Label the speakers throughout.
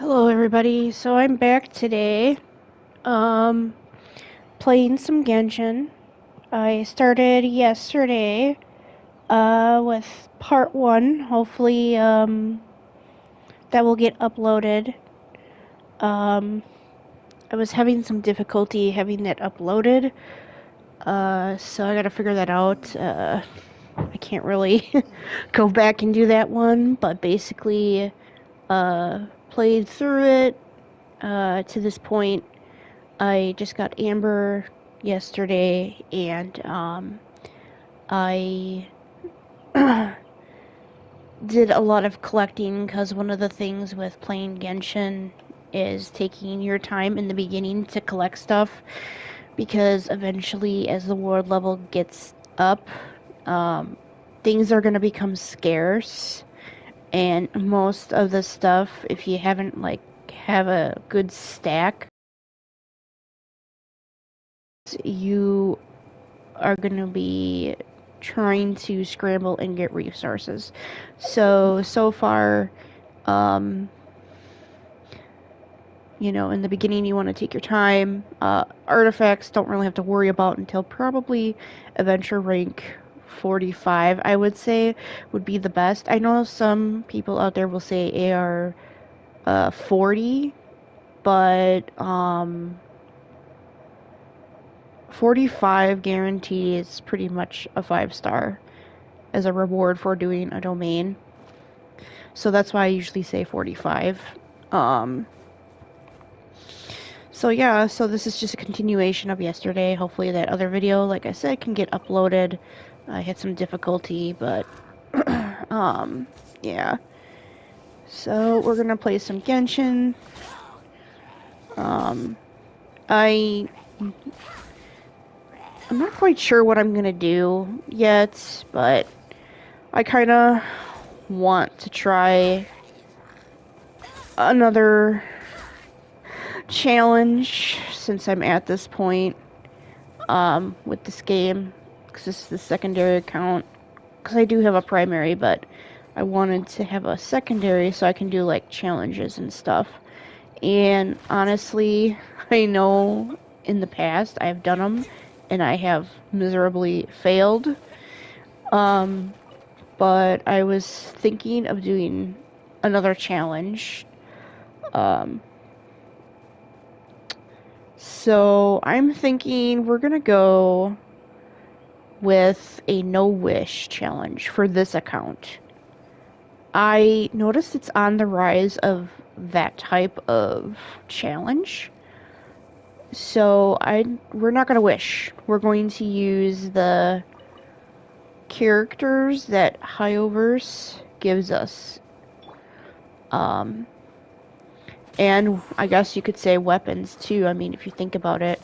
Speaker 1: Hello everybody, so I'm back today, um, playing some Genshin. I started yesterday, with part 1, hopefully, that will get uploaded. Um, I was having some difficulty having that uploaded, so I gotta figure that out. I can't really go back and do that one, but basically, played through it, to this point. I just got Amber yesterday, and I did a lot of collecting because one of the things with playing Genshin is taking your time in the beginning to collect stuff because eventually, as the world level gets up, um, things are going to become scarce, and most of the stuff, if you haven't have a good stack, you are going to be trying to scramble and get resources. So far, um, in the beginning, you want to take your time. Artifacts don't really have to worry about until probably adventure rank 45, I would say, would be the best. I know some people out there will say AR 40, but 45 guarantees pretty much a 5-star as a reward for doing a domain. So that's why I usually say 45. So yeah, so this is just a continuation of yesterday. Hopefully that other video, like I said, can get uploaded. I had some difficulty, but yeah. So we're gonna play some Genshin. Um, I I'm not quite sure what I'm gonna do yet, but I kind of want to try another challenge since I'm at this point with this game, because this is the secondary account, because I do have a primary, but I wanted to have a secondary so I can do like challenges and stuff. And honestly, I know in the past I've done them and I have miserably failed. But I was thinking of doing another challenge. So I'm thinking we're gonna go with a no wish challenge for this account. I noticed it's on the rise of that type of challenge. So we're not gonna wish. We're going to use the characters that Hyoverse gives us. And I guess you could say weapons too. I mean, if you think about it.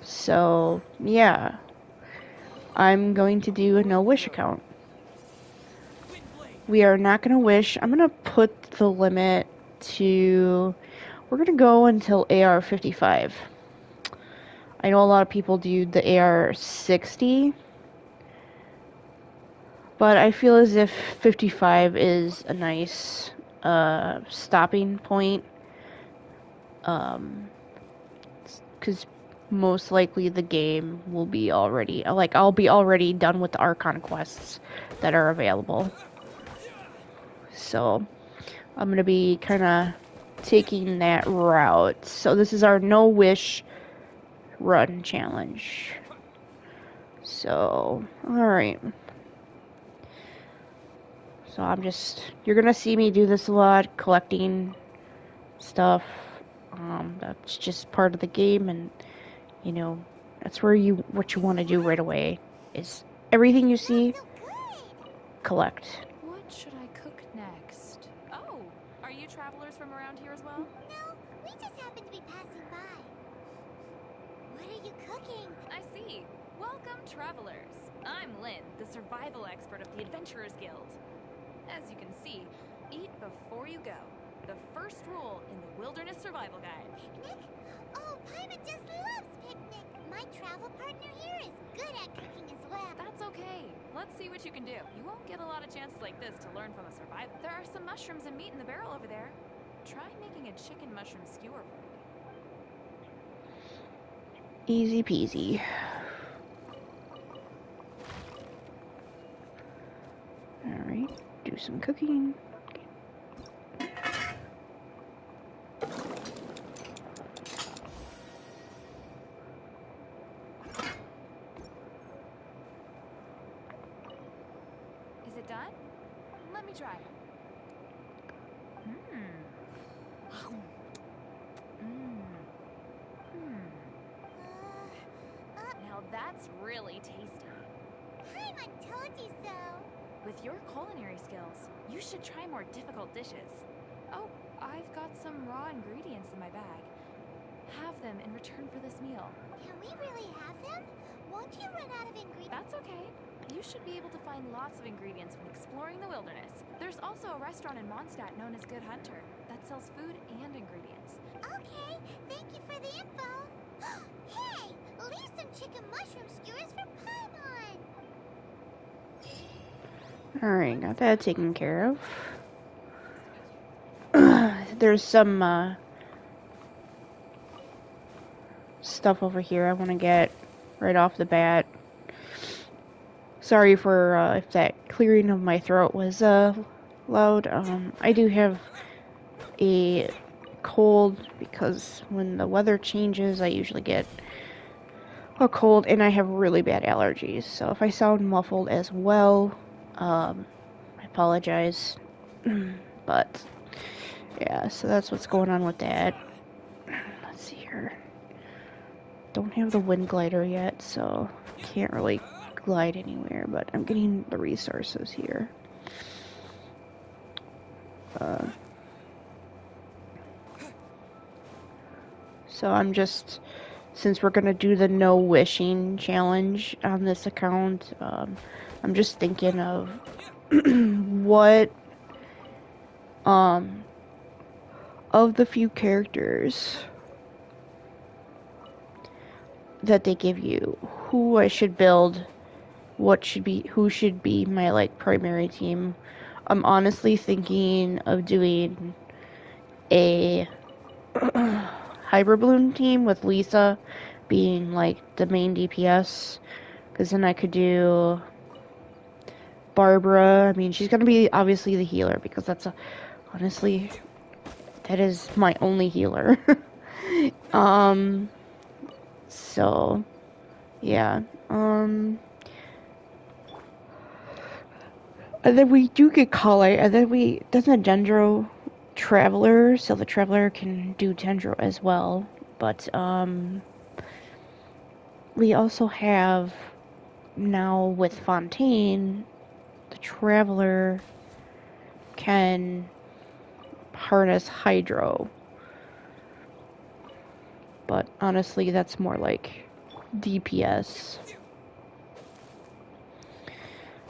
Speaker 1: So yeah, I'm going to do a no wish account. We are not going to wish. I'm going to put the limit to, we're going to go until AR 55. I know a lot of people do the AR 60, but I feel as if 55 is a nice stopping point. Because most likely the game will be already, like, I'll be already done with the Archon quests that are available. So I'm going to be kind of taking that route. So this is our no wish run challenge. So, alright. So you're going to see me do this a lot, collecting stuff. That's just part of the game, and that's what you want to do right away is everything you see, collect.
Speaker 2: What should I cook next? Oh, are you travelers from around here as well?
Speaker 3: No, we just happen to be passing by. What are you cooking?
Speaker 2: I see. Welcome, travelers. I'm Lynn, the survival expert of the Adventurers Guild. As you can see, eat before you go. The first rule in the Wilderness Survival Guide.
Speaker 3: Picnic? Oh, Paimon just loves picnic. My travel partner here is good at cooking as well.
Speaker 2: That's okay. Okay, let's see what you can do. You won't get a lot of chances like this to learn from a survivor. There are some mushrooms and meat in the barrel over there. Try making a chicken mushroom skewer for me.
Speaker 1: Easy peasy. Alright, do some cooking.
Speaker 2: Is it done? Let me try. Now that's really tasty.
Speaker 3: Paimon told you so.
Speaker 2: With your culinary skills, you should try more difficult dishes. Oh, I've got some raw ingredients in my bag. Have them in return for this meal.
Speaker 3: Can we really have them? Won't you run out of ingredients?
Speaker 2: That's okay. You should be able to find lots of ingredients when exploring the wilderness. There's also a restaurant in Mondstadt known as Good Hunter that sells food and ingredients.
Speaker 3: Okay, thank you for the info. Hey, leave some chicken mushroom skewers for Paimon.
Speaker 1: Alright, got that taken care of. There's some stuff over here I want to get right off the bat. Sorry for if that clearing of my throat was loud. I do have a cold because when the weather changes I usually get a cold, and I have really bad allergies, so if I sound muffled as well, I apologize. But yeah, so that's what's going on with that. Let's see here. Don't have the wind glider yet, so can't really glide anywhere, but I'm getting the resources here. So I'm just, since we're gonna do the no wishing challenge on this account, I'm just thinking of what of the few characters that they give you, who I should build, who should be my like primary team. I'm honestly thinking of doing a Hyperbloom team with Lisa being like the main DPS, because then I could do Barbara. I mean, she's gonna be obviously the healer because honestly, that is my only healer. So yeah. And then we do get Kale, and then doesn't Dendro Traveler, so the Traveler can do Dendro as well. But we also have now with Fontaine, the Traveler can harness Hydro. But honestly, that's more like DPS.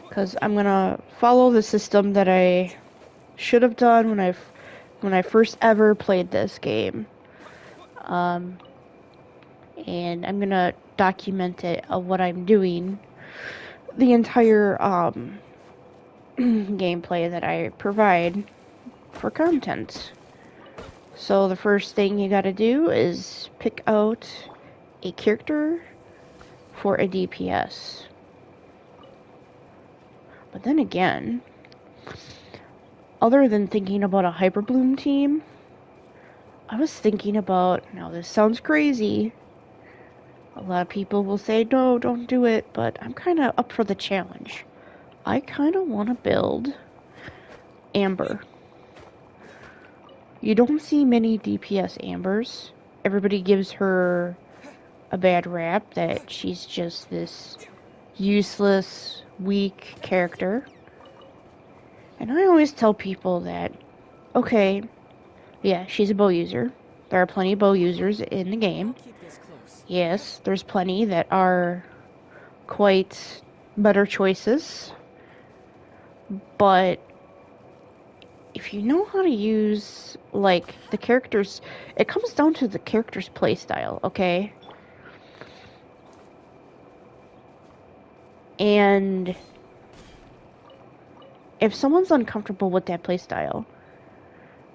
Speaker 1: Because I'm gonna follow the system that I should have done when I first ever played this game. And I'm gonna document it of what I'm doing. The entire gameplay that I provide for content. So the first thing you gotta do is pick out a character for a DPS. But then again, other than thinking about a Hyperbloom team, I was thinking about, now this sounds crazy, a lot of people will say, no, don't do it, but I'm kind of up for the challenge. I kind of want to build Amber. You don't see many DPS Ambers. Everybody gives her a bad rap that she's just this useless, weak character. And I always tell people that, okay, yeah, she's a bow user. There are plenty of bow users in the game. Yes, there's plenty that are quite better choices. But if you know how to use, like, the characters, it comes down to the character's playstyle, okay? And if someone's uncomfortable with that playstyle,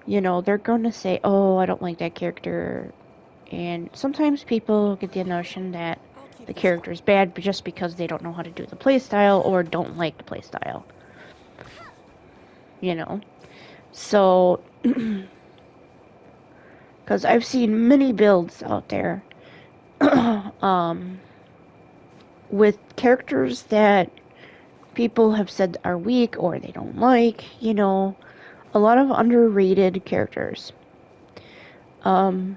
Speaker 1: you know, they're going to say, oh, I don't like that character. And sometimes people get the notion that the character is bad just because they don't know how to do the playstyle or don't like the playstyle. You know? So, because I've seen many builds out there with characters that people have said are weak or they don't like, you know, a lot of underrated characters. I've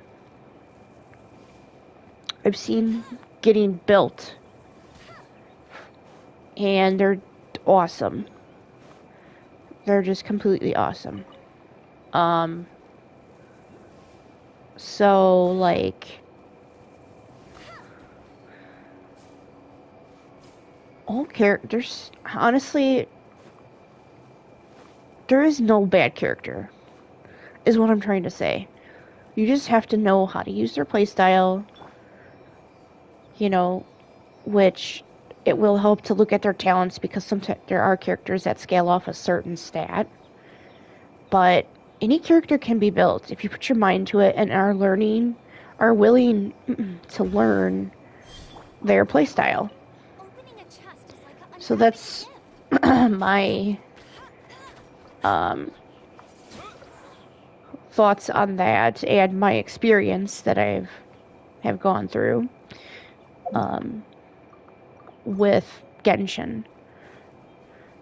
Speaker 1: seen getting built and they're awesome. They're just completely awesome. So like all characters, honestly, there is no bad character, is what I'm trying to say. You just have to know how to use their playstyle, you know, which it will help to look at their talents because sometimes there are characters that scale off a certain stat. But any character can be built if you put your mind to it and are willing to learn their playstyle. So that's my thoughts on that and my experience that have gone through with Genshin.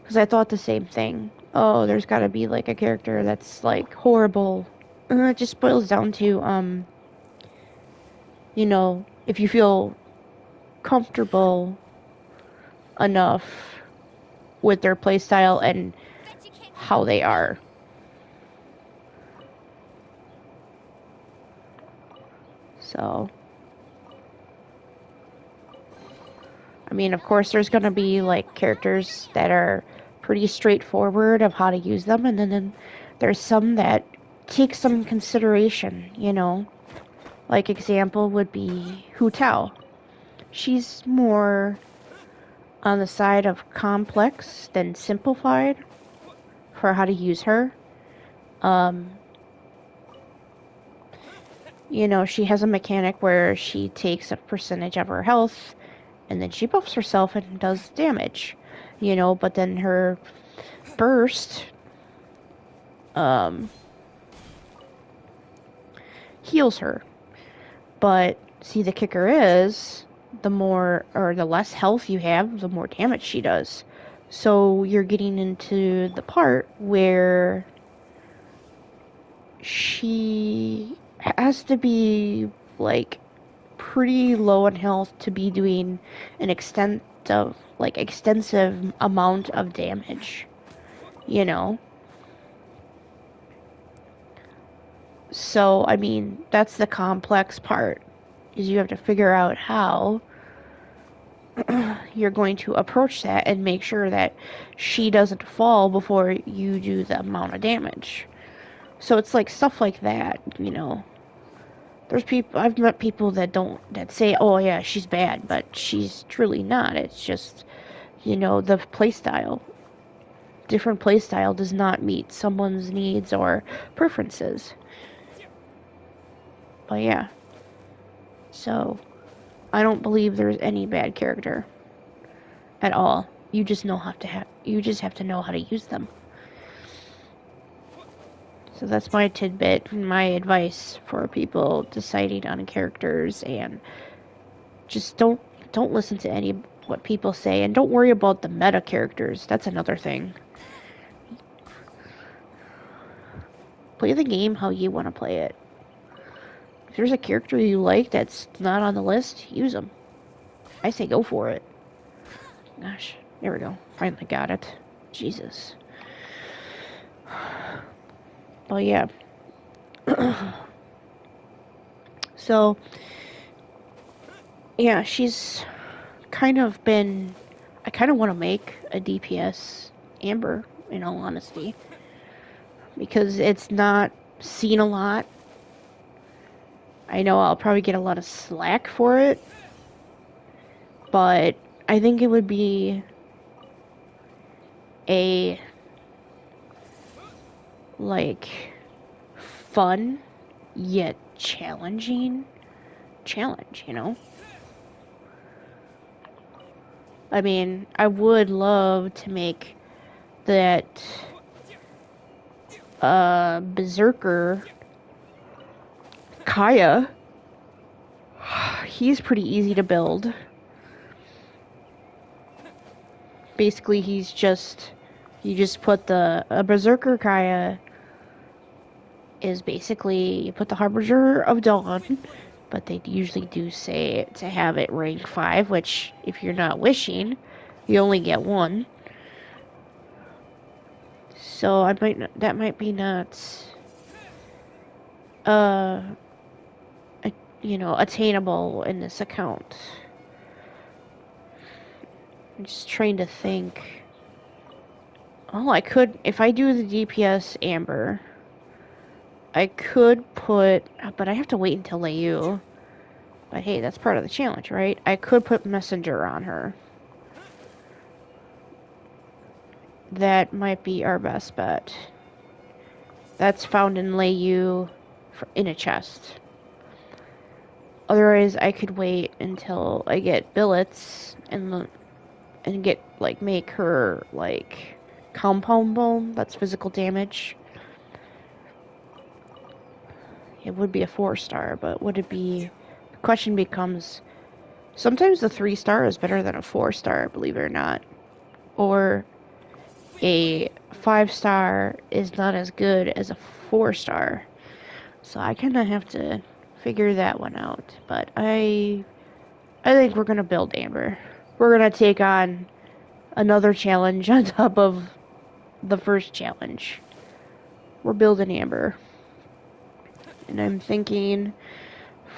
Speaker 1: Because I thought the same thing. Oh, there's got to be like a character that's like horrible. It just boils down to you know, if you feel comfortable enough with their playstyle and how they are. So, I mean, of course, there's gonna be like characters that are pretty straightforward of how to use them, and then there's some that take some consideration, you know. Like example would be Hu Tao. She's more on the side of complex than simplified for how to use her. You know, she has a mechanic where she takes a percentage of her health and then she buffs herself and does damage. You know, but then her burst heals her. But see, the kicker is the more or the less health you have, the more damage she does. So you're getting into the part where she has to be like pretty low in health to be doing an extensive amount of damage, you know. So I mean, that's the complex part, is you have to figure out how you're going to approach that and make sure that she doesn't fall before you do the amount of damage. So it's like stuff like that, you know. There's people I've met people that say, "Oh yeah, she's bad," but she's truly not. It's just, you know, the playstyle. Different playstyle does not meet someone's needs or preferences. But yeah. So I don't believe there's any bad character at all. You just have to know how to use them. So that's my tidbit, my advice for people deciding on characters, and just don't listen to any what people say, and don't worry about the meta characters. That's another thing. Play the game how you want to play it. If there's a character you like that's not on the list, use them. I say go for it. Gosh, there we go. Finally got it. Jesus. But yeah. So, yeah, she's kind of been... I kind of want to make a DPS Amber, in all honesty. Because it's not seen a lot. I know I'll probably get a lot of slack for it. But I think it would be a like fun yet challenging challenge, you know? I mean, I would love to make that berserker Kaya. He's pretty easy to build. Basically, you just put a berserker Kaya is basically you put the Harbinger of Dawn, but they usually do say to have it rank 5, which if you're not wishing, you only get one. So that might be not uh attainable in this account. I'm just trying to think. Oh, I could, if I do the DPS Amber, I could put, but I have to wait until AU. But hey, that's part of the challenge, right? I could put Messenger on her. That might be our best bet. That's found in Leyu in a chest. Otherwise, I could wait until I get billets and get make her compound bomb. That's physical damage. It would be a 4-star, but would it be? The question becomes: sometimes the 3-star is better than a 4-star, believe it or not, or a 5-star is not as good as a 4-star. So I kind of have to figure that one out. But I think we're gonna build Amber. We're gonna take on another challenge on top of the first challenge. We're building Amber. And I'm thinking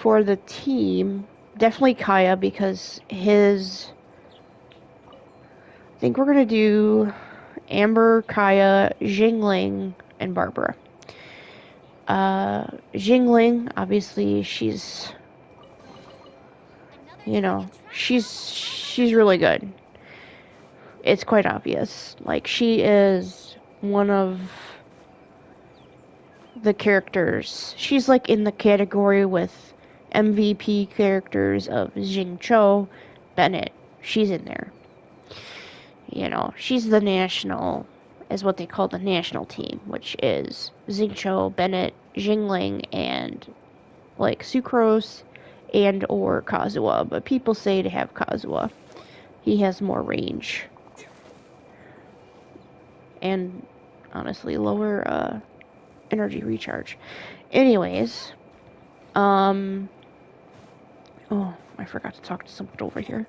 Speaker 1: for the team, definitely Kaya, because I think we're gonna do Amber, Kaya, Jingling, and Barbara. Jingling, obviously, she's really good. It's quite obvious. Like, she is one of the characters. She's like in the category with MVP characters of Jingcho, Bennett. She's in there. She's the national, is what they call the national team, which is Xingqiu, Bennett, Jingling, and Sucrose and or Kazuha. But people say to have Kazuha. He has more range. And honestly, lower energy recharge. Anyways, oh, I forgot to talk to someone over here.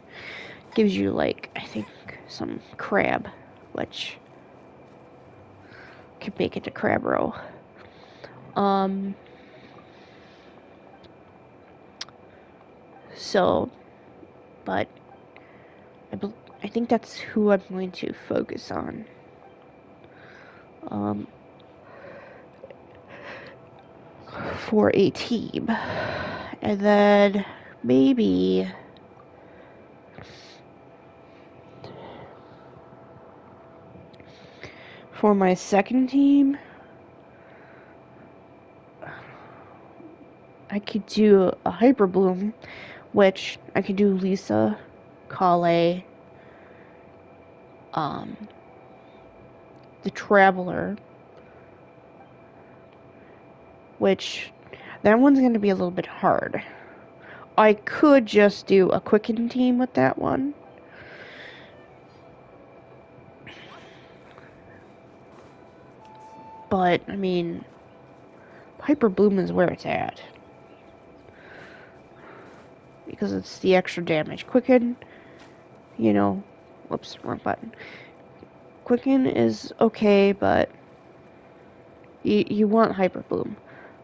Speaker 1: Gives you I think some crab, which could make it to crab roe. So, but I think that's who I'm going to focus on. For a team. And then maybe for my second team, I could do a Hyper Bloom, which I could do Lisa, Kale, the Traveler, which that one's going to be a little bit hard. I could just do a Quicken team with that one. But, I mean, Hyper Bloom is where it's at. Because it's the extra damage. Quicken, whoops, wrong button. Quicken is okay, but you want Hyper Bloom.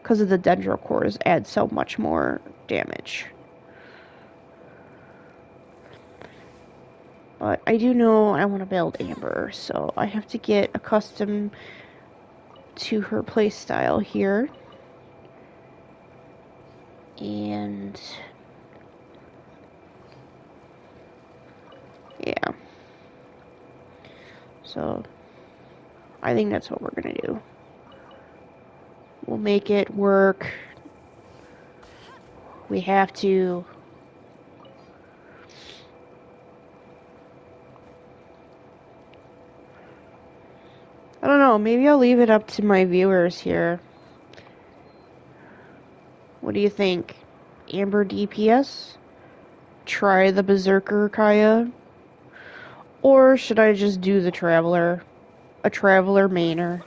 Speaker 1: Because of the Dendro cores add so much more damage. But I do know I want to build Amber, so I have to get accustomed to her playstyle here. And yeah. So I think that's what we're gonna do. We'll make it work. We have to. I don't know, maybe I'll leave it up to my viewers here. What do you think? Amber DPS? Try the Berserker Kaya? Or should I just do the Traveler? A Traveler Mainer?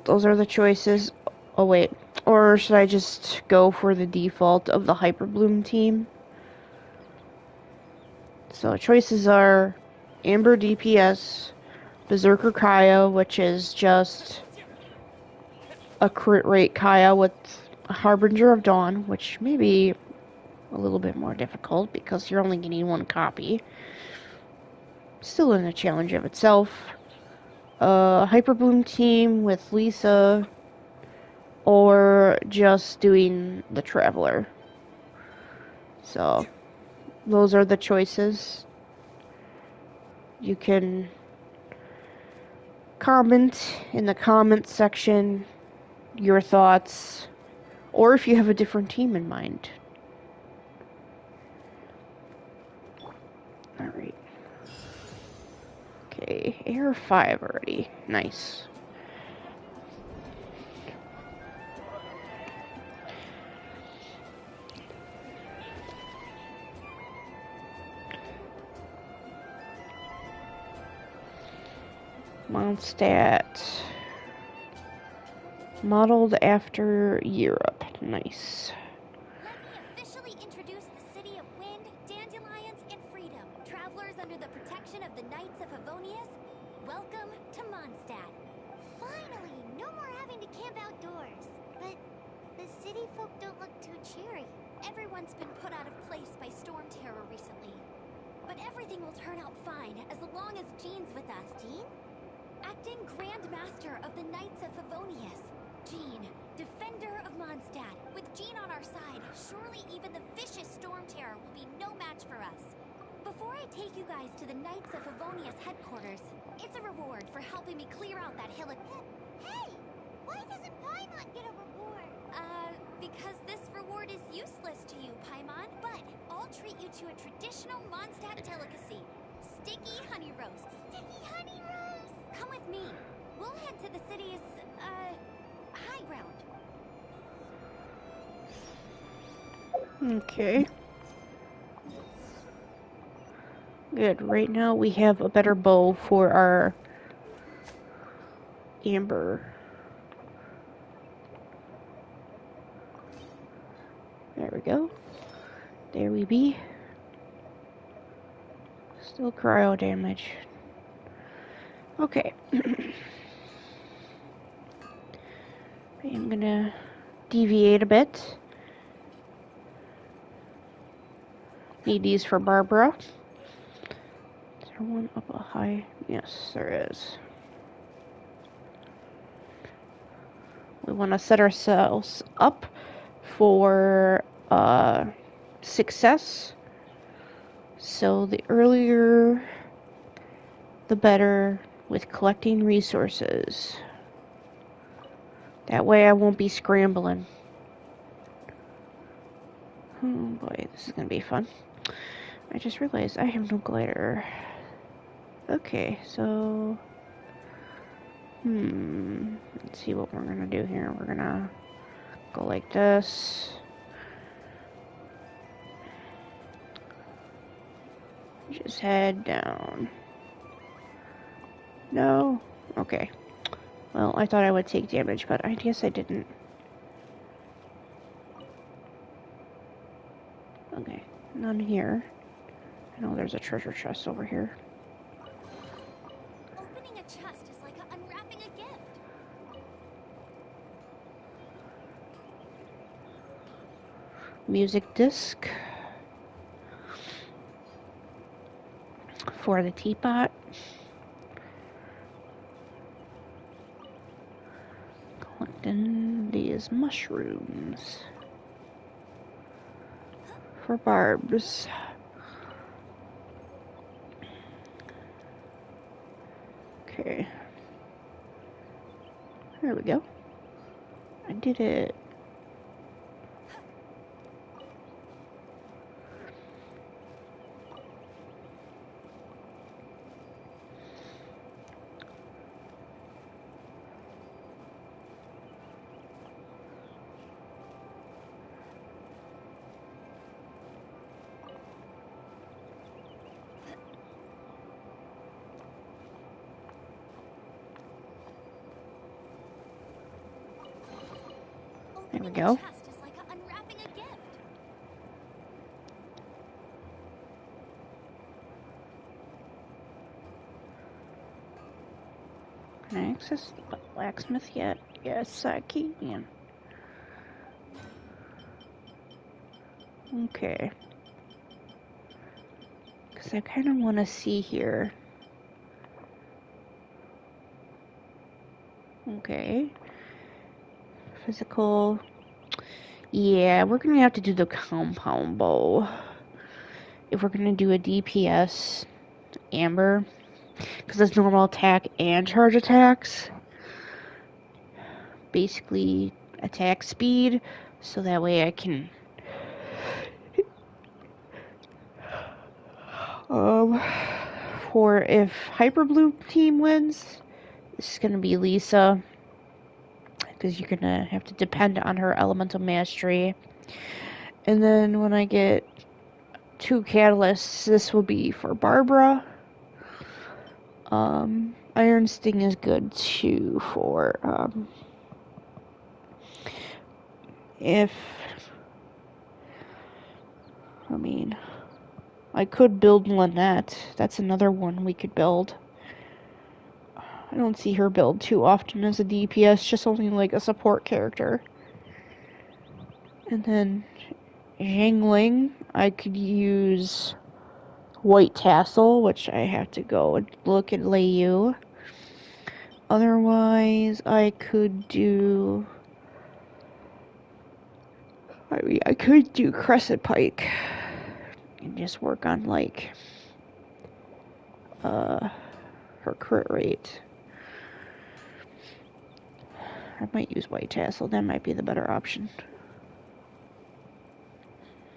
Speaker 1: Those are the choices. Oh wait. Or should I just go for the default of the Hyperbloom team? So choices are Amber DPS, Berserker Kaya, which is just a crit rate Kaya with Harbinger of Dawn, which may be a little bit more difficult because you're only getting one copy. Still in a challenge of itself. Hyperbloom team with Lisa, or just doing the Traveler. So, those are the choices. You can comment in the comment section your thoughts, or if you have a different team in mind. Alright. Okay, Air 5 already. Nice. Mondstadt. Modeled after Europe. Nice.
Speaker 3: Let me officially introduce the city of wind, dandelions, and freedom. Travelers under the protection of the Knights of Favonius, welcome to Mondstadt. Finally, no more having to camp outdoors. But the city folk don't look too cheery. Everyone's been put out of place by storm terror recently. But everything will turn out fine as long as Jean's with us. Jean? Acting Grand Master of the Knights of Favonius. Jean, Defender of Mondstadt. With Jean on our side, surely even the vicious storm terror will be no match for us. Before I take you guys to the Knights of Favonius headquarters, it's a reward for helping me clear out that hill. Hey! Why doesn't Paimon get a reward? Because this reward is useless to you, Paimon, but I'll treat you to a traditional Mondstadt delicacy. Sticky honey roast. Sticky honey roast! Come with me. We'll head to the city's, high ground.
Speaker 1: Okay. Good. Right now we have a better bow for our Amber. There we go. There we be. Still cryo damage. Okay. I'm gonna deviate a bit. Need these for Barbara. Is there one up a high? Yes, there is. We want to set ourselves up for success. So the earlier, the better with collecting resources. That way I won't be scrambling. Oh boy, this is gonna be fun. I just realized I have no glider. Okay, so... let's see what we're gonna do here. We're gonna go like this. Just head down. No? Okay. Well, I thought I would take damage, but I guess I didn't. Okay, none here. I know there's a treasure chest over here.
Speaker 3: Opening a chest is like unwrapping a gift.
Speaker 1: Music disc. For the teapot. Collecting these mushrooms. For barbs. Okay. There we go. I did it. There we
Speaker 3: Opening
Speaker 1: go.
Speaker 3: a chest is like unwrapping a gift.
Speaker 1: Can I access the blacksmith yet? Yes, I can. Okay. Because I kind of want to see here. Okay. Physical. Yeah, we're going to have to do the compound bow. If we're going to do a DPS amber. Because it's normal attack and charge attacks. Basically, attack speed. So that way I can... For if Hyper Blue team wins, this is going to be Lisa. Because you're going to have to depend on her elemental mastery. And then when I get 2 catalysts, this will be for Barbara. Iron Sting is good too for, if, I mean, I could build Lynette. That's another one we could build. I don't see her build too often as a DPS, just only like a support character. And then Jingling, I could use White Tassel, which I have to go and look at Leyu. Otherwise, I could do... I could do Crescent Pike. And just work on, like, her crit rate. I might use White Tassel, that might be the better option.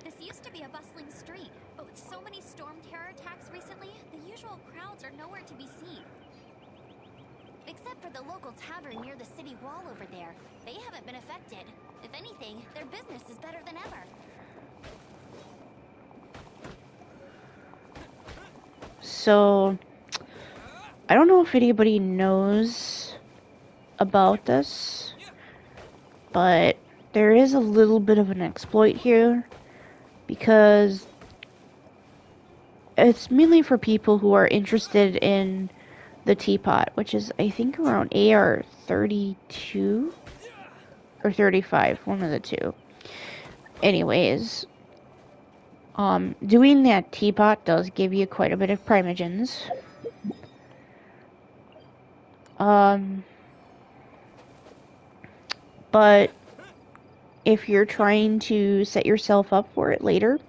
Speaker 3: This used to be a bustling street, but with so many storm terror attacks recently, the usual crowds are nowhere to be seen. Except for the local tavern near the city wall over there. They haven't been affected. If anything, their business is better than ever.
Speaker 1: So, I don't know if anybody knows about this, but there is a little bit of an exploit here, because it's mainly for people who are interested in the teapot, which is, I think, around AR 32 or 35, one of the two. Anyways, doing that teapot does give you quite a bit of primogens. But if you're trying to set yourself up for it later,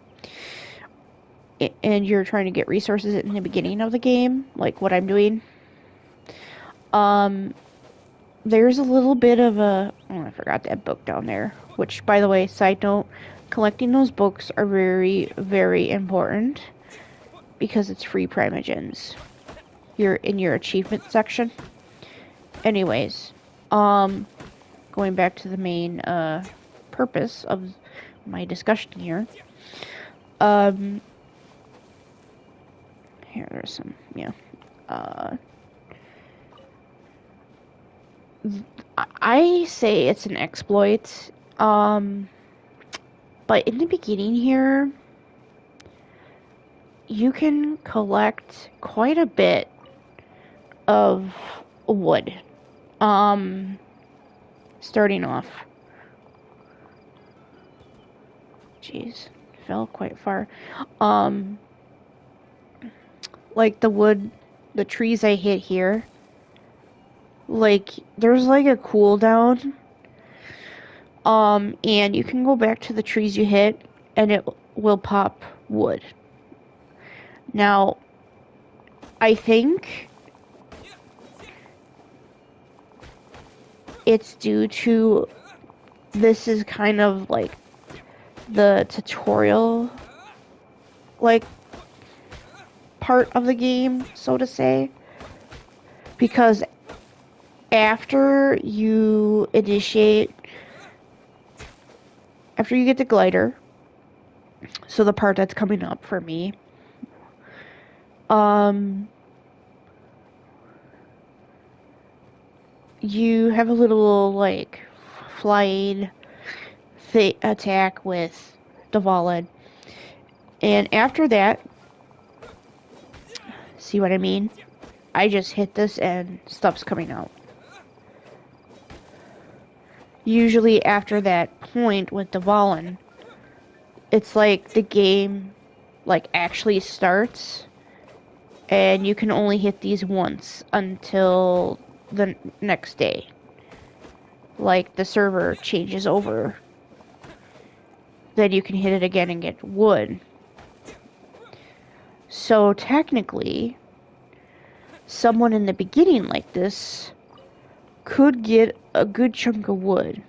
Speaker 1: and you're trying to get resources in the beginning of the game, like what I'm doing, there's a little bit of a... Oh, I forgot that book down there. Which, by the way, side note, collecting those books are very, very important, because it's free primogens. You're in your achievement section. Anyways, going back to the main purpose of my discussion here. Here, there's some, yeah. I say it's an exploit. But in the beginning here, you can collect quite a bit of wood. Starting off. Jeez, fell quite far. Like the wood, the trees I hit here, like, there's like a cooldown. And you can go back to the trees you hit, and it will pop wood. Now, I think it's due to this is kind of like the tutorial like part of the game, so to say, because after you get the glider, so the part that's coming up for me, you have a little like flight attack with Dvalin, and after that, see what I mean? I just hit this and stuff's coming out. Usually after that point with Dvalin, it's like the game like actually starts and you can only hit these once until the next day. Like the server changes over. Then you can hit it again and get wood. So technically, someone in the beginning like this could get a good chunk of wood.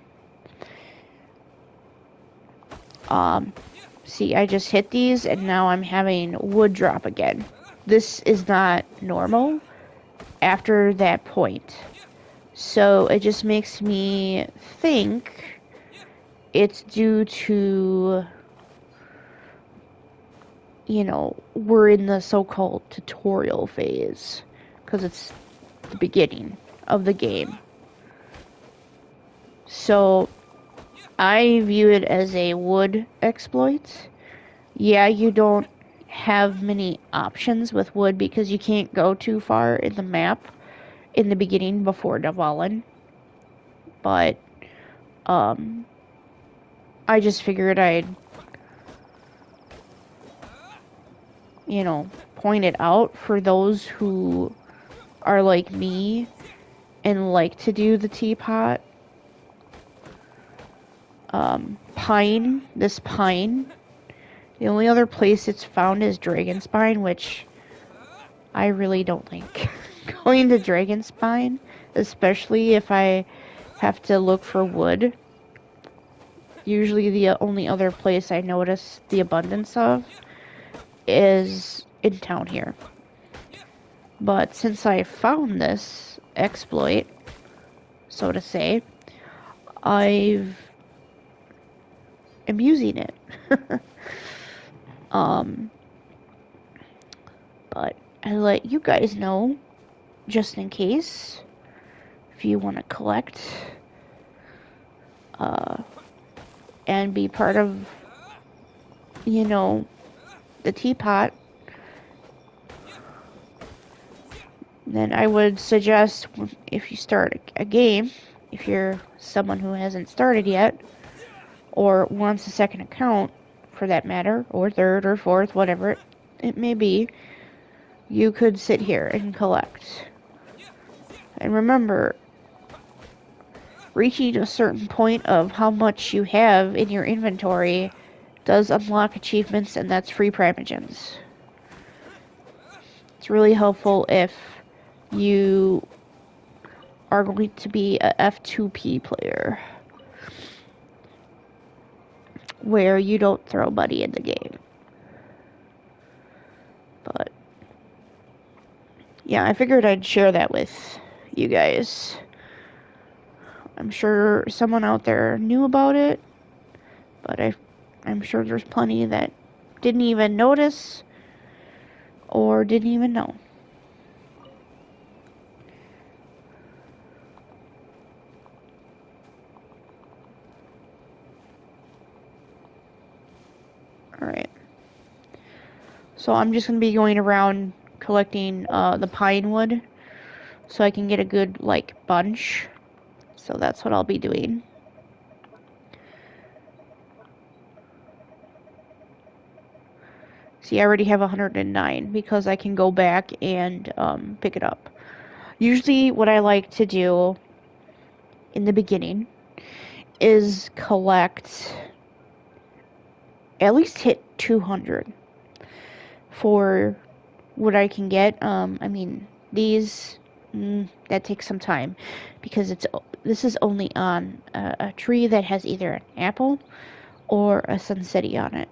Speaker 1: See, I just hit these and now I'm having wood drop again. This is not normal after that point. So it just makes me think it's due to, you know, we're in the so-called tutorial phase because it's the beginning of the game. So I view it as a wood exploit. Yeah, you don't have many options with wood because you can't go too far in the map in the beginning before Dvalin. But I just figured I'd, you know, point it out for those who are like me and like to do the teapot. This pine, the only other place it's found is Dragonspine, which I really don't like going to Dragonspine, especially if I have to look for wood. Usually the only other place I notice the abundance of is in town here. But since I found this exploit, so to say, I'm using it. But I let you guys know, just in case, if you want to collect, and be part of, you know, the teapot, then I would suggest if you start a game, if you're someone who hasn't started yet, or wants a second account, for that matter, or third or fourth, whatever it may be, you could sit here and collect. And remember, reaching a certain point of how much you have in your inventory does unlock achievements, and that's free primogens. It's really helpful if you are going to be a F2P player, where you don't throw money in the game. But yeah, I figured I'd share that with you guys. I'm sure someone out there knew about it, but I'm sure there's plenty that didn't even notice or didn't even know. Alright. So I'm just going to be going around collecting the pine wood so I can get a good, like, bunch. So that's what I'll be doing. See, I already have 109 because I can go back and pick it up. Usually what I like to do in the beginning is collect, at least hit 200 for what I can get. I mean, these, that takes some time because this is only on a tree that has either an apple or a sunsetty on it.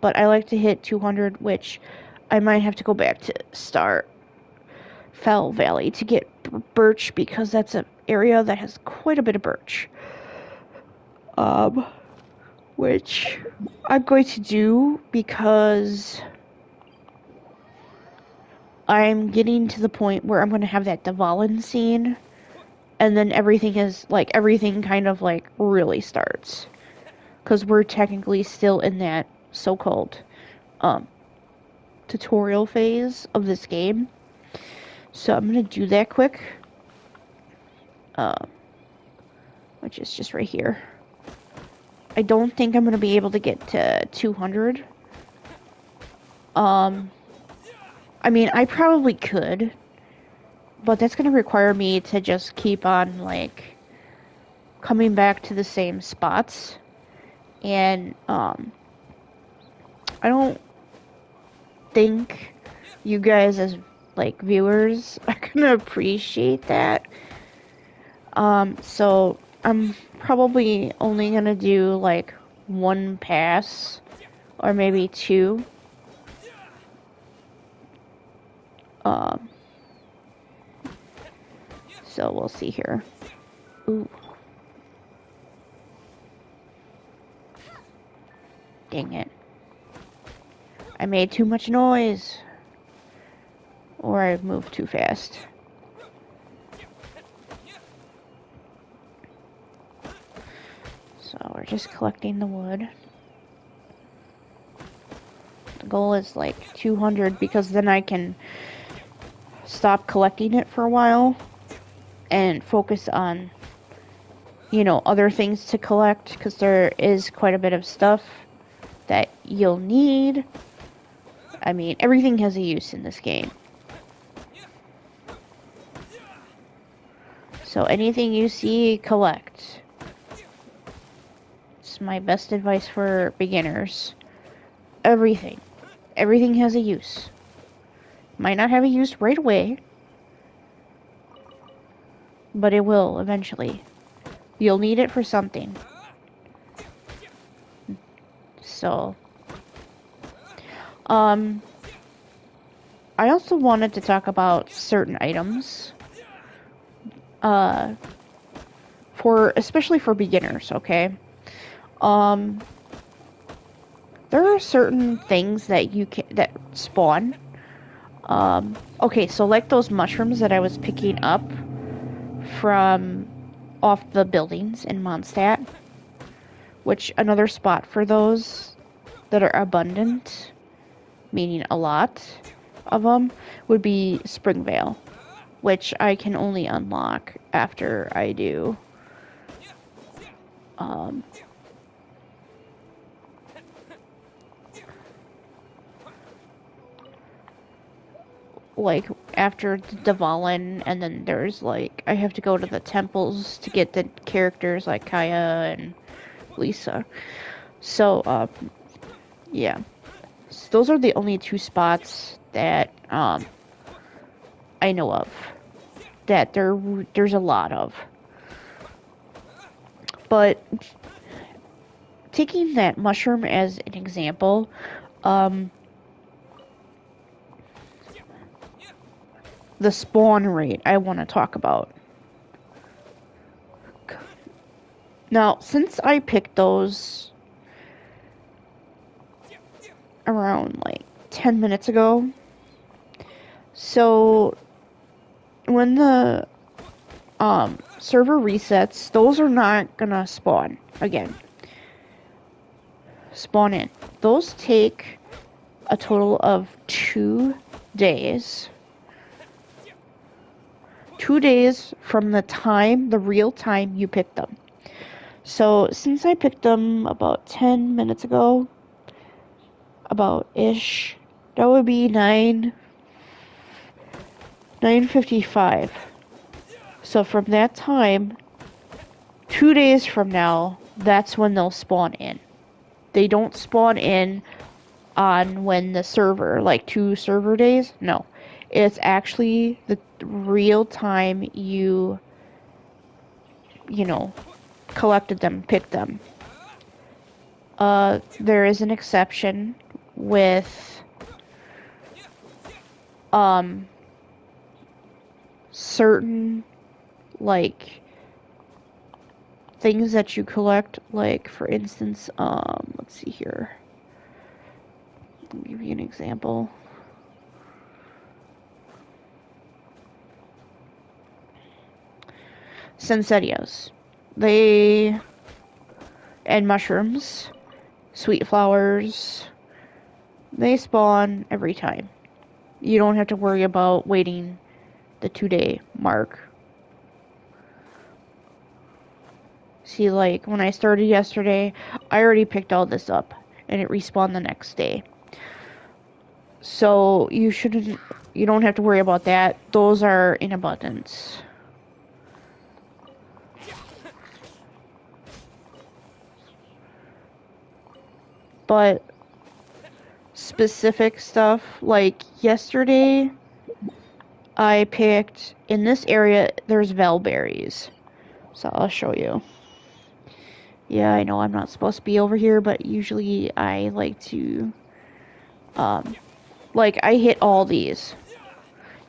Speaker 1: But I like to hit 200, which I might have to go back to start Fell Valley to get birch, because that's an area that has quite a bit of birch. Which I'm going to do because I'm getting to the point where I'm going to have that Dvalin scene, and then everything kind of like really starts, because we're technically still in that so-called tutorial phase of this game. So I'm going to do that quick, which is just right here. I don't think I'm going to be able to get to 200. I mean, I probably could, but that's going to require me to just keep on, like, coming back to the same spots. And, I don't think you guys as, like, viewers are going to appreciate that. So I'm probably only going to do, like, one pass, or maybe two. So we'll see here. Ooh. Dang it. I made too much noise. Or I moved too fast. So we're just collecting the wood. The goal is like 200, because then I can stop collecting it for a while and focus on, you know, other things to collect, because there is quite a bit of stuff that you'll need. I mean, everything has a use in this game. So anything you see, collect. It's my best advice for beginners. Everything. Everything has a use. Might not have a use right away, but it will eventually. You'll need it for something. So, I also wanted to talk about certain items, especially for beginners, okay? There are certain things that that spawn. Okay, so like those mushrooms that I was picking up from off the buildings in Mondstadt, which another spot for those that are abundant, meaning a lot of them, would be Springvale, which I can only unlock after I do like after Dvalin, and then there's like I have to go to the temples to get the characters like Kaya and Lisa. So yeah, so those are the only two spots that I know of that there's a lot of. But taking that mushroom as an example, the spawn rate I want to talk about. Now, since I picked those around like 10 minutes ago, so when the server resets, those are not gonna spawn again. Spawn in. Those take a total of 2 days. 2 days from the real time you picked them. So, since I picked them about 10 minutes ago, about-ish, that would be 9:55. So from that time, 2 days from now, that's when they'll spawn in. They don't spawn in on when the server, like 2 server days, no. It's actually the real time you know, collected them, picked them. There is an exception with certain like things that you collect, like for instance, let's see here. I'll give you an example. Sensitivos. And mushrooms, sweet flowers, they spawn every time. You don't have to worry about waiting the 2-day mark. See, like, when I started yesterday, I already picked all this up, and it respawned the next day. So, you don't have to worry about that. Those are in abundance. But specific stuff, like yesterday, I picked, in this area, there's Velberries. So I'll show you. Yeah, I know I'm not supposed to be over here, but usually I like to, like I hit all these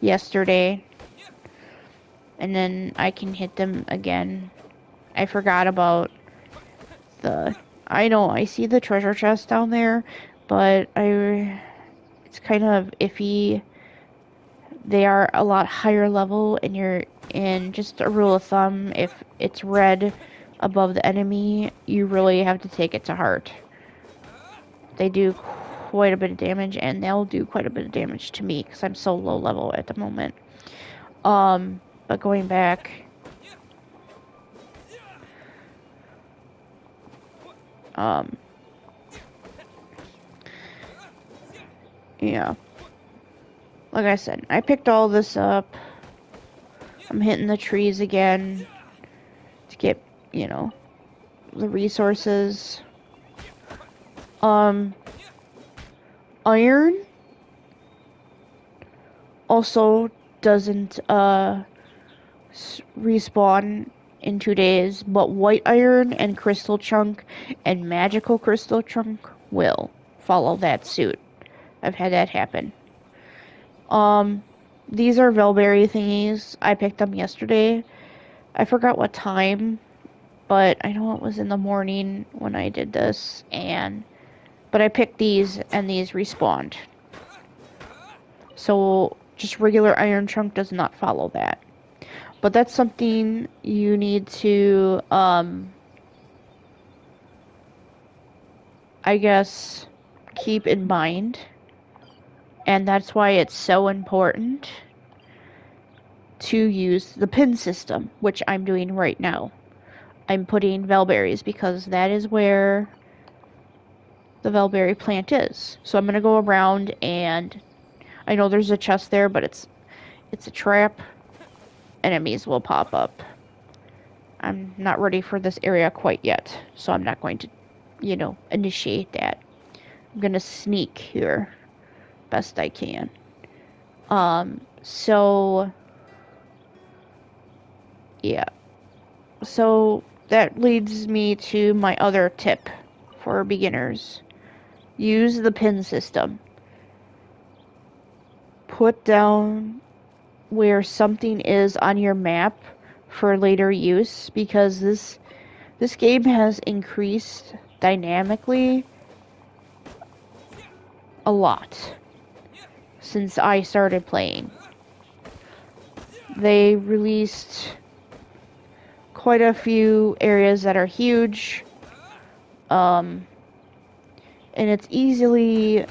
Speaker 1: yesterday, and then I can hit them again. I forgot about I know I see the treasure chest down there, but it's kind of iffy. They are a lot higher level, and just a rule of thumb, if it's red above the enemy, you really have to take it to heart. They do quite a bit of damage, and they'll do quite a bit of damage to me because I'm so low level at the moment. But going back, yeah. Like I said, I picked all this up. I'm hitting the trees again to get, the resources. Iron also doesn't respawn in 2 days, but white iron and crystal chunk and magical crystal chunk will follow that suit. I've had that happen. These are Velberry thingies. I picked them yesterday. I forgot what time, but I know it was in the morning when I did this, but I picked these, and these respawned. So, just regular iron chunk does not follow that. But that's something you need to, I guess, keep in mind. And that's why it's so important to use the pin system, which I'm doing right now. I'm putting Velberries because that is where the Velberry plant is. So I'm going to go around, and I know there's a chest there, but it's a trap. Enemies will pop up. I'm not ready for this area quite yet, so I'm not going to, initiate that. I'm going to sneak here best I can. So yeah. So that leads me to my other tip for beginners. Use the pin system. Put down where something is on your map for later use, because this game has increased dynamically a lot since I started playing. They released quite a few areas that are huge, and it's easy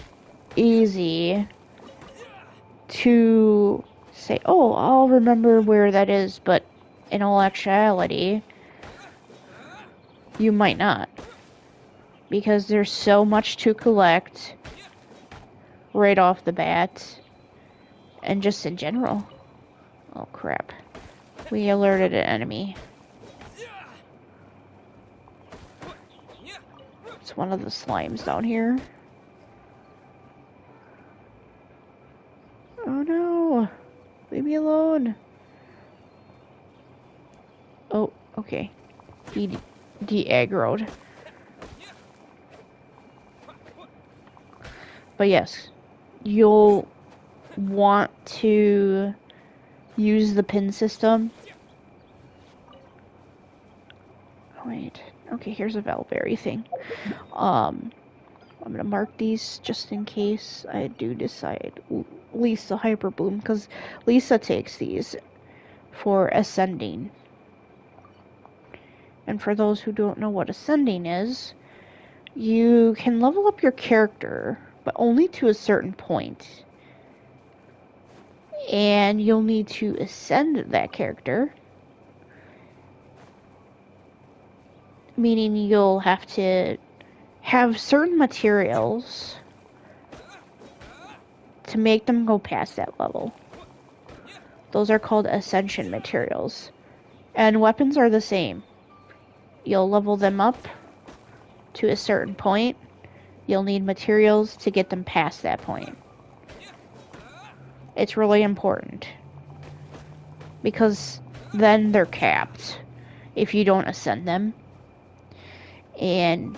Speaker 1: to say, oh, I'll remember where that is, but in all actuality, you might not, because there's so much to collect right off the bat, and just in general. Oh crap, we alerted an enemy. It's one of the slimes down here. Oh no. down. Oh, okay. He de-aggroed. But yes, you'll want to use the pin system. Wait. Okay, here's a Valberry thing. I'm gonna mark these just in case I do decide. Lisa Hyper Bloom, because Lisa takes these for ascending. And for those who don't know what ascending is, you can level up your character, but only to a certain point. And you'll need to ascend that character, meaning you'll have to have certain materials to make them go past that level. Those are called ascension materials. And weapons are the same. You'll level them up to a certain point. You'll need materials to get them past that point. It's really important, because then they're capped if you don't ascend them. And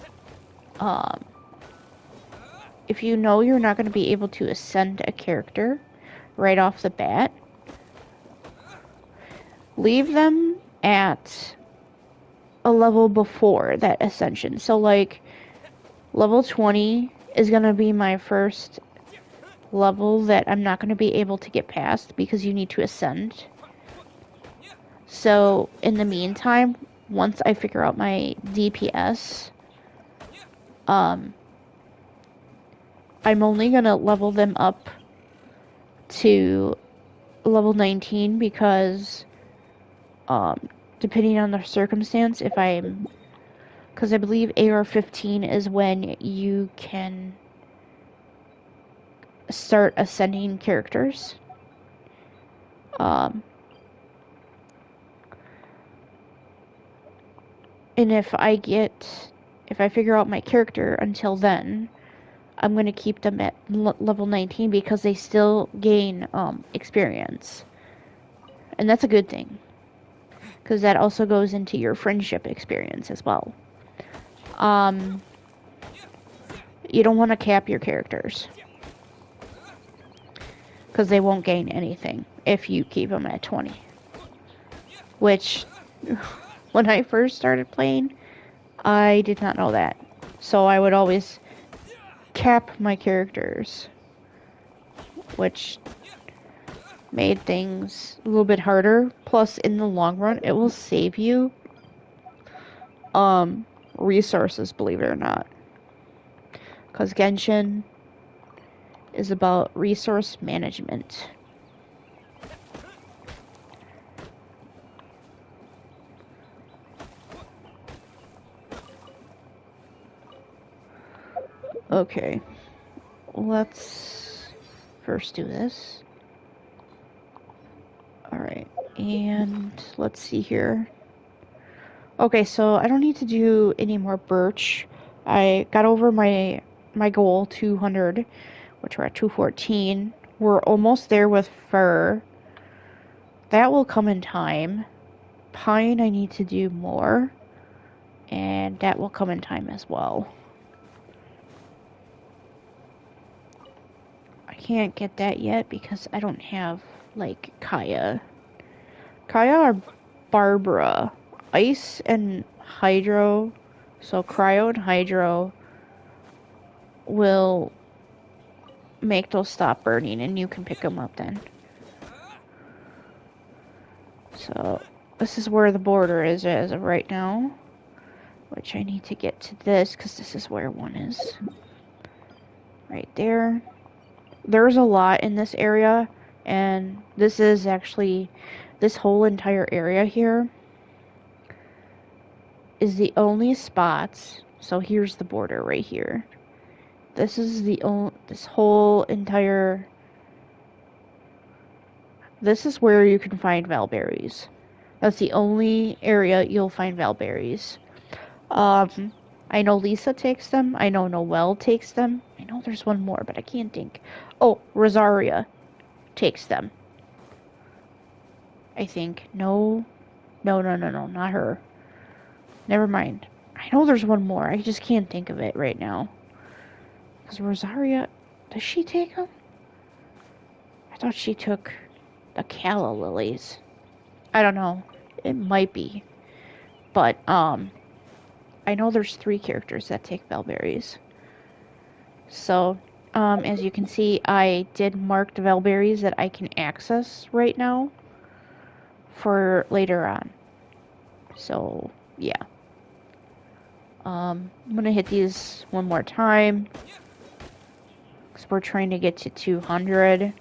Speaker 1: if you know you're not going to be able to ascend a character right off the bat, leave them at a level before that ascension. So like level 20 is going to be my first level that I'm not going to be able to get past because you need to ascend. So in the meantime, once I figure out my DPS, I'm only going to level them up to level 19 because depending on the circumstance, because I believe AR-15 is when you can start ascending characters. And if I figure out my character until then, I'm going to keep them at level 19 because they still gain experience. And that's a good thing, because that also goes into your friendship experience as well. You don't want to cap your characters, because they won't gain anything if you keep them at 20. Which, when I first started playing, I did not know that. So I would always cap my characters, which made things a little bit harder. Plus, in the long run, it will save you resources, believe it or not. Because Genshin is about resource management. Okay, let's first do this. Alright, and let's see here. Okay, so I don't need to do any more birch. I got over my goal, 200, which we're at 214. We're almost there with fir. That will come in time. Pine, I need to do more, and that will come in time as well. I can't get that yet because I don't have, like, Kaya. Kaya or Barbara. Ice and Hydro, so Cryo and Hydro will make those stop burning, and you can pick them up then. So this is where the border is as of right now, which I need to get to this because this is where one is. Right there. There's a lot in this area, and this is actually, this whole entire area here is the only spots. So here's the border right here. This is this whole entire, this is where you can find Valberries. That's the only area you'll find Valberries. I know Lisa takes them. I know Noelle takes them. I know there's one more, but I can't think. Oh, Rosaria takes them. I think. No, not her. Never mind. I know there's one more. I just can't think of it right now. Because Rosaria, does she take them? I thought she took the calla lilies. I don't know. It might be. But, I know there's 3 characters that take bellberries. So, as you can see, I did mark the bellberries that I can access right now for later on. So, yeah. I'm gonna hit these one more time. Because we're trying to get to 200.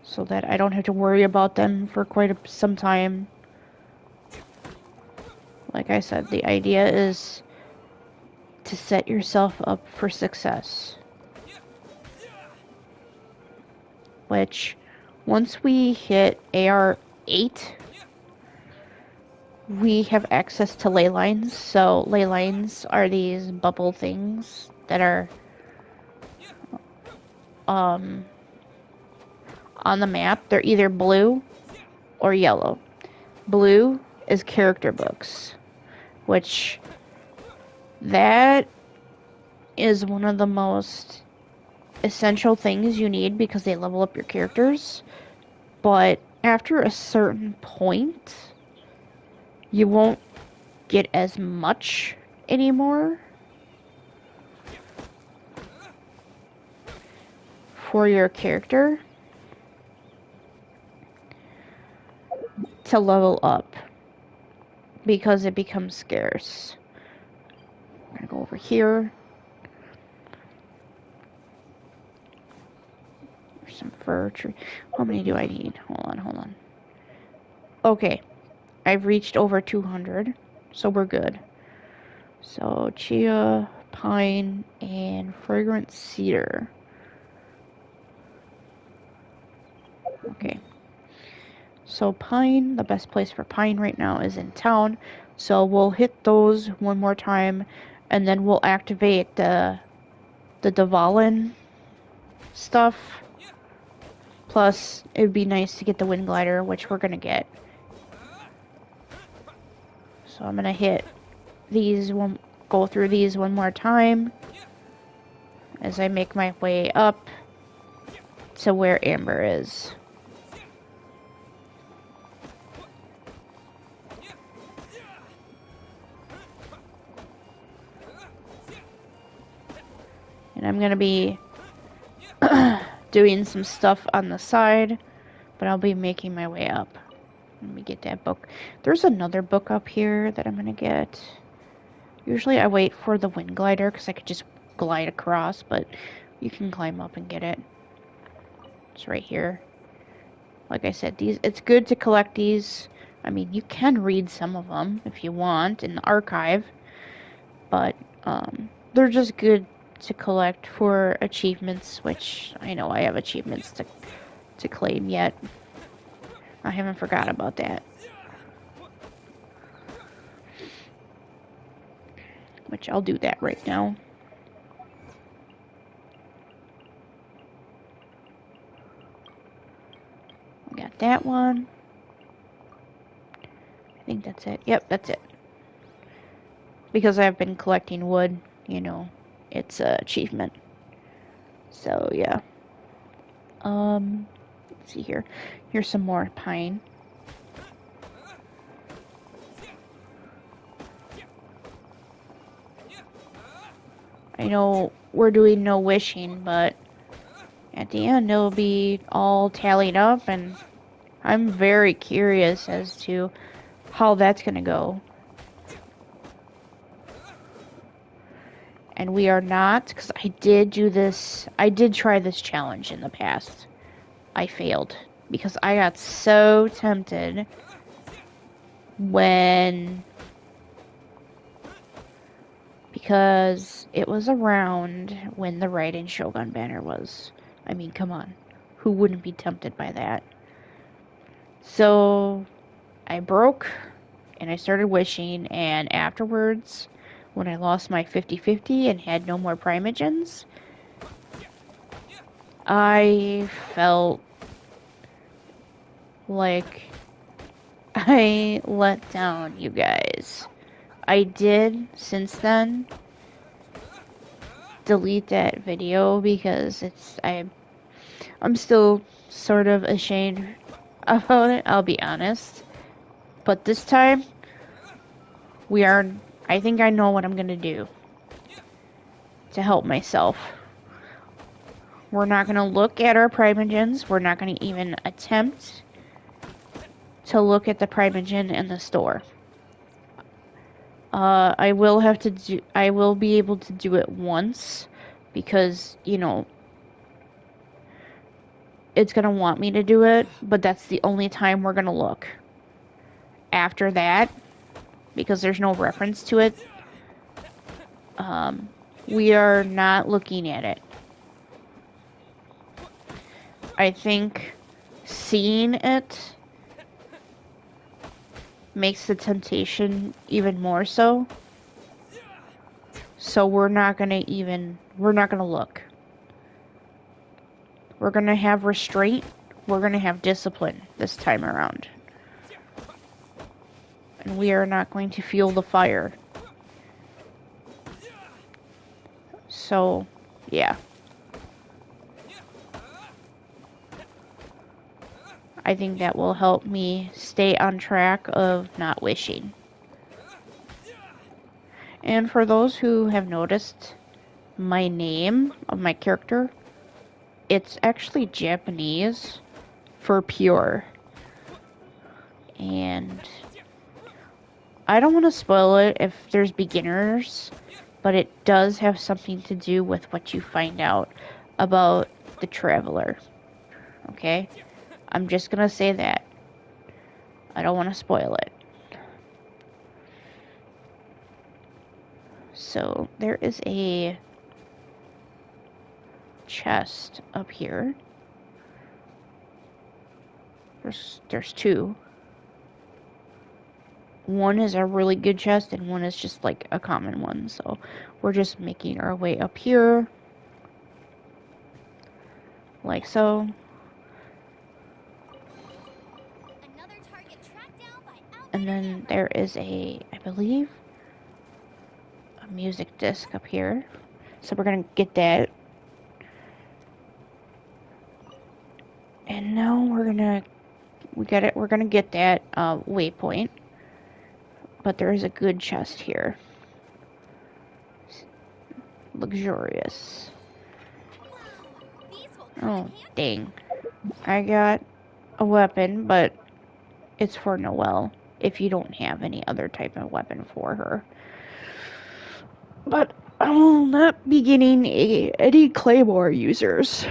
Speaker 1: So that I don't have to worry about them for quite some time. Like I said, the idea is to set yourself up for success. Which, once we hit AR 8, we have access to ley lines. So ley lines are these bubble things that are on the map. They're either blue or yellow. Blue is character books, which that is one of the most essential things you need because they level up your characters. But after a certain point, you won't get as much anymore for your character to level up because it becomes scarce. I'm gonna go over here. There's some fir tree. How many do I need? Hold on. Okay, I've reached over 200, so we're good. So chia, pine, and fragrant cedar. Okay. So pine, the best place for pine right now is in town. So we'll hit those one more time, and then we'll activate the Dvalin stuff. Plus, it would be nice to get the wind glider, which we're gonna get. So I'm gonna hit these one, go through these one more time as I make my way up to where Amber is. And I'm gonna be doing some stuff on the side, but I'll be making my way up. Let me get that book. There's another book up here that I'm gonna get. Usually I wait for the wind glider because I could just glide across, but you can climb up and get it. It's right here. Like I said, it's good to collect these. I mean, you can read some of them if you want in the archive, but they're just good to collect for achievements, which I know I have achievements to claim yet. I haven't forgot about that. Which I'll do that right now. I got that one. I think that's it. Yep, that's it. Because I've been collecting wood, you know, it's an achievement. So, yeah. Let's see here. Here's some more pine. I know we're doing no wishing, but at the end it'll be all tallied up, and I'm very curious as to how that's gonna go. And we are not, because I did try this challenge in the past. I failed, because I got so tempted because it was around when the Raiden Shogun banner was. I mean, come on. Who wouldn't be tempted by that? So, I broke, and I started wishing, and afterwards, when I lost my 50-50 and had no more Primogens, I felt like I let down you guys. I did, since then, delete that video because I'm still sort of ashamed about it, I'll be honest. But this time, I think I know what I'm gonna do to help myself. We're not gonna look at our Primogens, we're not gonna even attempt to look at the Primogen in the store. I will be able to do it once, because, you know, it's gonna want me to do it, but that's the only time we're gonna look. After that, because there's no reference to it, we are not looking at it. I think seeing it makes the temptation even more so. So we're not gonna look. We're gonna have restraint. We're gonna have discipline this time around. And we are not going to fuel the fire. So, yeah. I think that will help me stay on track of not wishing. And for those who have noticed my name of my character, it's actually Japanese for pure. And I don't want to spoil it if there's beginners, but it does have something to do with what you find out about the traveler. Okay? I'm just gonna say that. I don't want to spoil it. So, there is a chest up here. There's two. One is a really good chest, and one is just like a common one. So, we're just making our way up here. Like so. And then there is I believe, a music disc up here. So we're gonna get that. And now we're gonna get that waypoint. But there is a good chest here. Luxurious. Oh, dang. I got a weapon, but it's for Noelle, if you don't have any other type of weapon for her. But I will not be getting any Claymore users.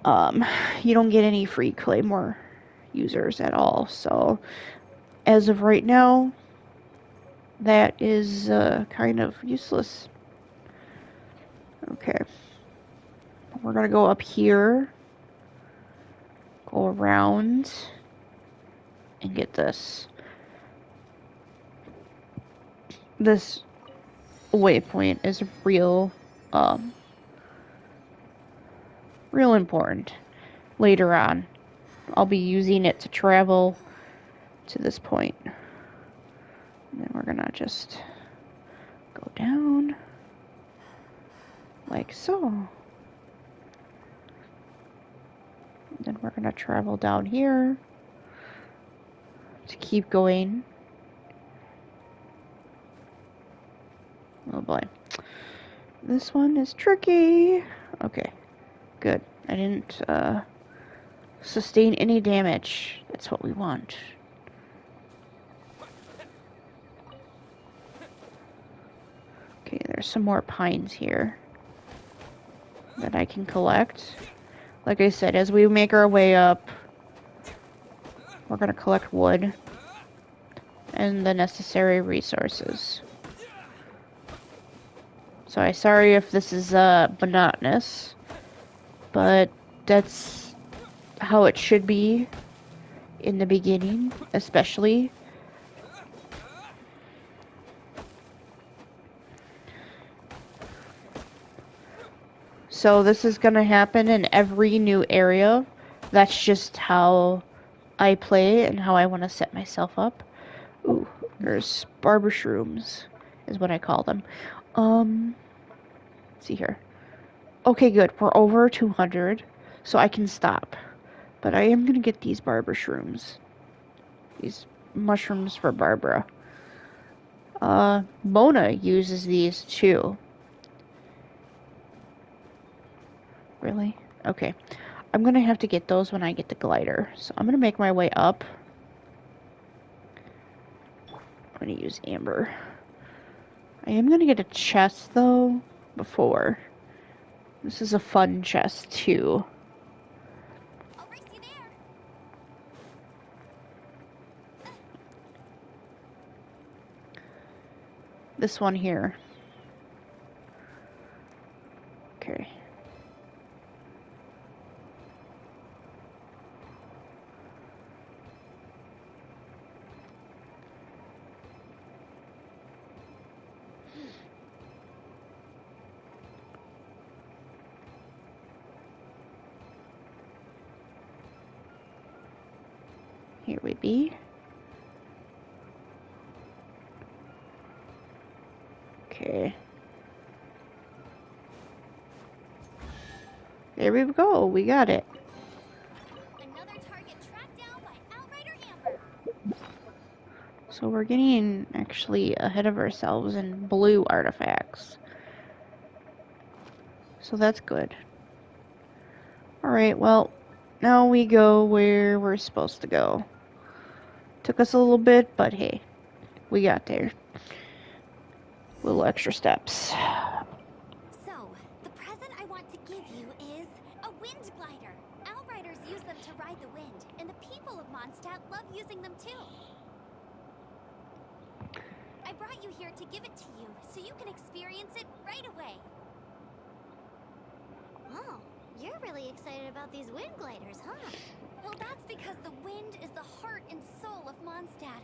Speaker 1: You don't get any free Claymore users at all, so as of right now, that is kind of useless. Okay. We're gonna go up here, go around, and get this. This waypoint is real important. Later on, I'll be using it to travel to this point. And then we're gonna just go down like so. Then we're gonna travel down here to keep going. Oh boy. This one is tricky. Okay, good. I didn't sustain any damage. That's what we want. Okay, there's some more pines here that I can collect. Like I said, as we make our way up, we're gonna collect wood and the necessary resources. So I'm sorry if this is monotonous, but that's how it should be in the beginning, especially. So this is gonna happen in every new area. That's just how I play and how I want to set myself up. Ooh, there's barber shrooms, is what I call them. Let's see here. Okay, good. We're over 200, so I can stop. But I am gonna get these barber shrooms. These mushrooms for Barbara. Mona uses these too. Really? Okay. I'm gonna have to get those when I get the glider. So I'm gonna make my way up. I'm gonna use amber. I am gonna get a chest though before. This is a fun chest too.
Speaker 3: I'll race you there.
Speaker 1: This one here. Okay. Here we be. Okay. There we go. We got it.
Speaker 3: Another target tracked down by Outrider Amber.
Speaker 1: So we're getting actually ahead of ourselves in blue artifacts. So that's good. Alright, well, now we go where we're supposed to go. Took us a little bit, but hey, we got there. Little extra steps.
Speaker 3: So, the present I want to give you is a wind glider. Outriders use them to ride the wind, and the people of Mondstadt love using them too. I brought you here to give it to you, so you can experience it right away. Oh, you're really excited about these wind gliders, huh? Well, that's because the wind is the heart and soul of Mondstadt.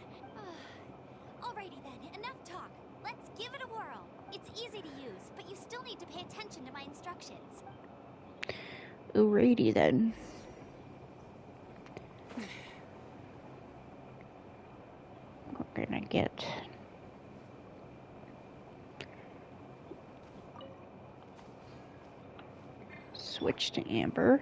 Speaker 3: Alrighty then, enough talk. Let's give it a whirl. It's easy to use, but you still need to pay attention to my instructions.
Speaker 1: Alrighty then. We're gonna get switch to amber.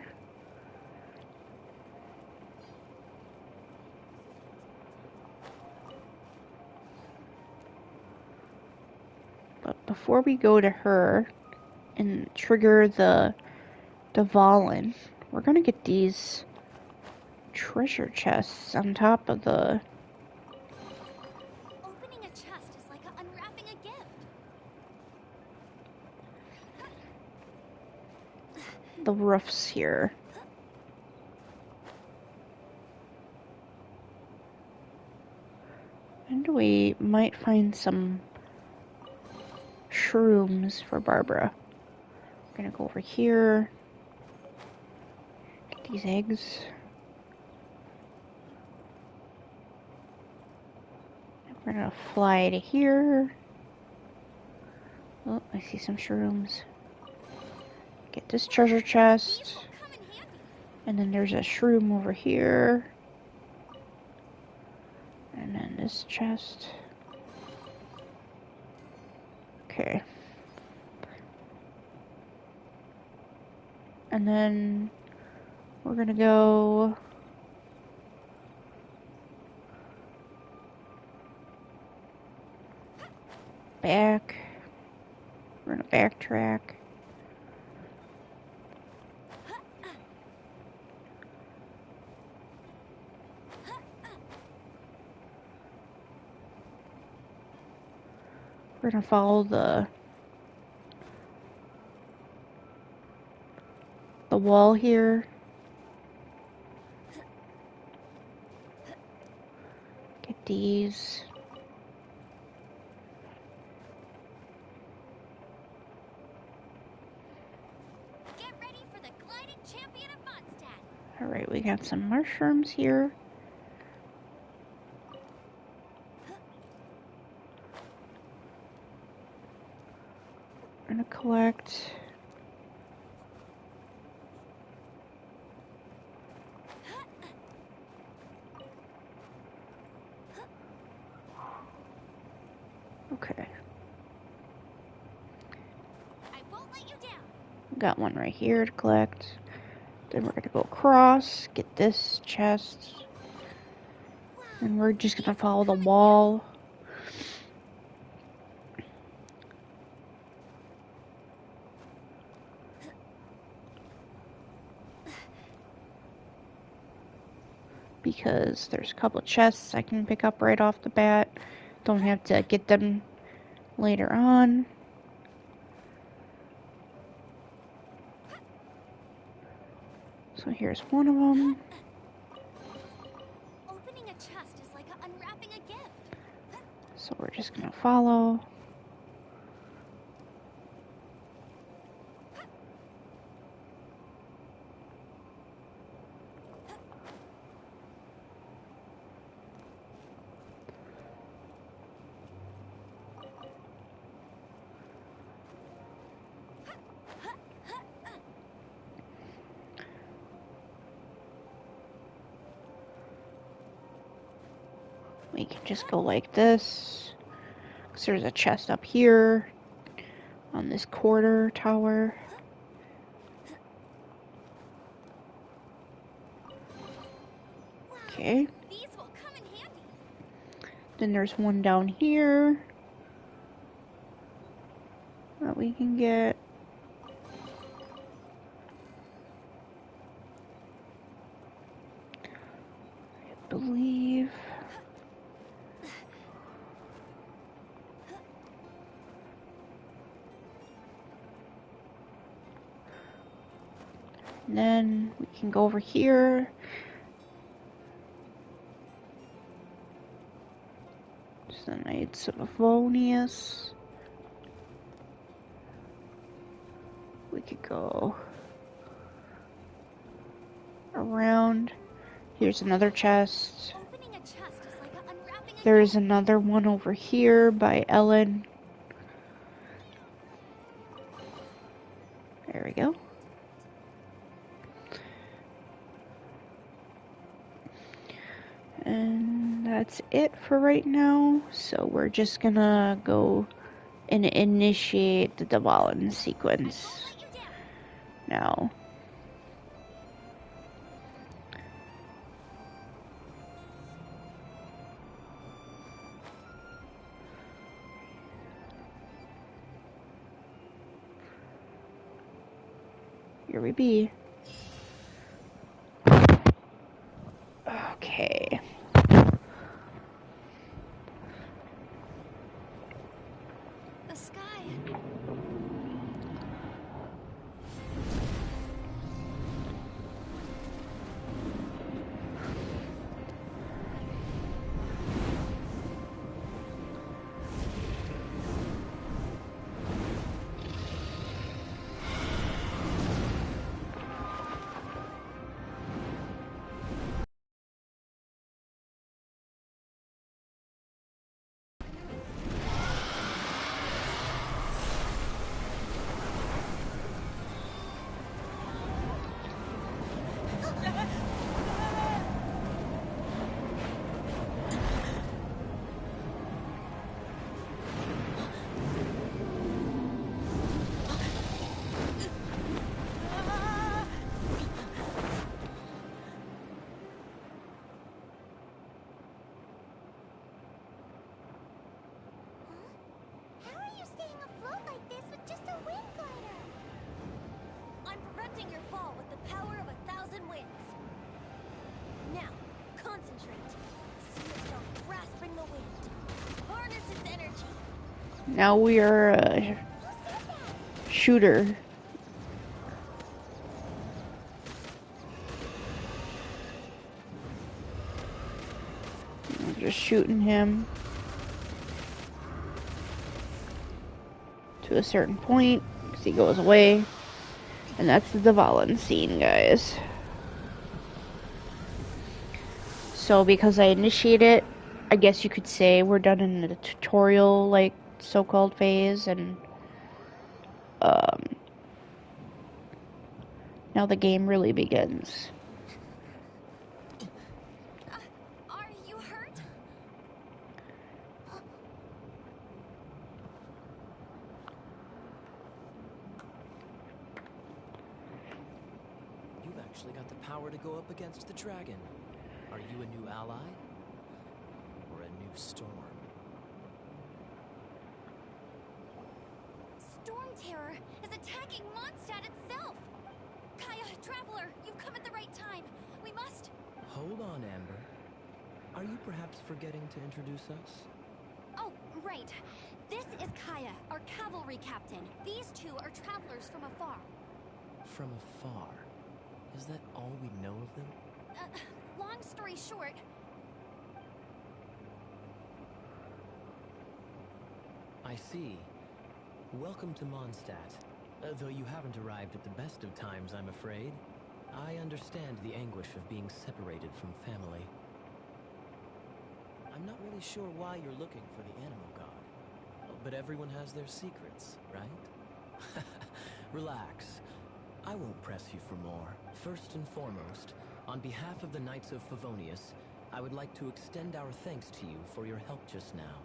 Speaker 1: But before we go to her and trigger the Dvalin, we're gonna get these treasure chests on top of the
Speaker 3: Opening a chest is like unwrapping a gift.
Speaker 1: roofs here. And we might find some shrooms for Barbara. We're gonna go over here. Get these eggs. We're gonna fly to here. Oh, I see some shrooms. Get this treasure
Speaker 3: These
Speaker 1: chest.
Speaker 3: will come in handy.
Speaker 1: And then there's a shroom over here. And then this chest. Okay. And then we're gonna go back. We're gonna backtrack. We're gonna follow the wall here. Get these.
Speaker 3: Get ready for the gliding champion of Mondstadt.
Speaker 1: Alright, we got some mushrooms here. We're gonna collect Okay.
Speaker 3: I won't let you down.
Speaker 1: Got one right here to collect. Then we're gonna go across, get this chest,
Speaker 3: Wow.
Speaker 1: and we're just gonna
Speaker 3: These will
Speaker 1: follow the
Speaker 3: come in
Speaker 1: wall. Because there's a couple of chests I can pick up right off the bat. Don't have to get them later on. So here's one of them.
Speaker 3: Opening a chest is like unwrapping a gift.
Speaker 1: So we're just gonna follow. We can just go like this. Because there's a chest up here on this quarter tower. Okay.
Speaker 3: These will come in handy.
Speaker 1: Then there's one down here that we can get. I believe. And then we can go over here. It's the Knights of Avonius. We could go around. Here's another chest.
Speaker 3: Opening a chest is like unwrapping a
Speaker 1: There's
Speaker 3: gift.
Speaker 1: another one over here by Ellen. There we go. And that's it for right now. So we're just gonna go and initiate the Dvalin sequence
Speaker 3: I won't let you down.
Speaker 1: now. Here we be. Okay.
Speaker 3: The sky. How are you staying afloat like this with just a wind glider? I'm preventing your fall with the power of 1,000 winds. Now, concentrate. See yourself grasping the wind. Harness its energy.
Speaker 1: Now we are a
Speaker 3: Who said that?
Speaker 1: shooter. We're just shooting him to a certain point because he goes away. And that's the Dvalin scene, guys. So because I initiate it, I guess you could say we're done in the tutorial, like, so-called phase, and now the game really begins.
Speaker 3: Are you hurt?
Speaker 4: actually got the power to go up against the dragon. Are you a new ally? Or a new storm?
Speaker 3: Storm Terror is attacking Mondstadt itself! Kaya, Traveler, you've come at the right time. We must...
Speaker 4: Hold on, Amber. Are you perhaps forgetting to introduce us?
Speaker 3: Oh, right. This is Kaya, our cavalry captain. These two are travelers from afar.
Speaker 4: From afar? Is that all we know of them?
Speaker 3: Long story short...
Speaker 4: I see. Welcome to Mondstadt. Though you haven't arrived at the best of times, I'm afraid. I understand the anguish of being separated from family. I'm not really sure why you're looking for the animal god. But everyone has their secrets, right? Relax. I won't press you for more. First and foremost, on behalf of the Knights of Favonius, I would like to extend our thanks to you for your help just now.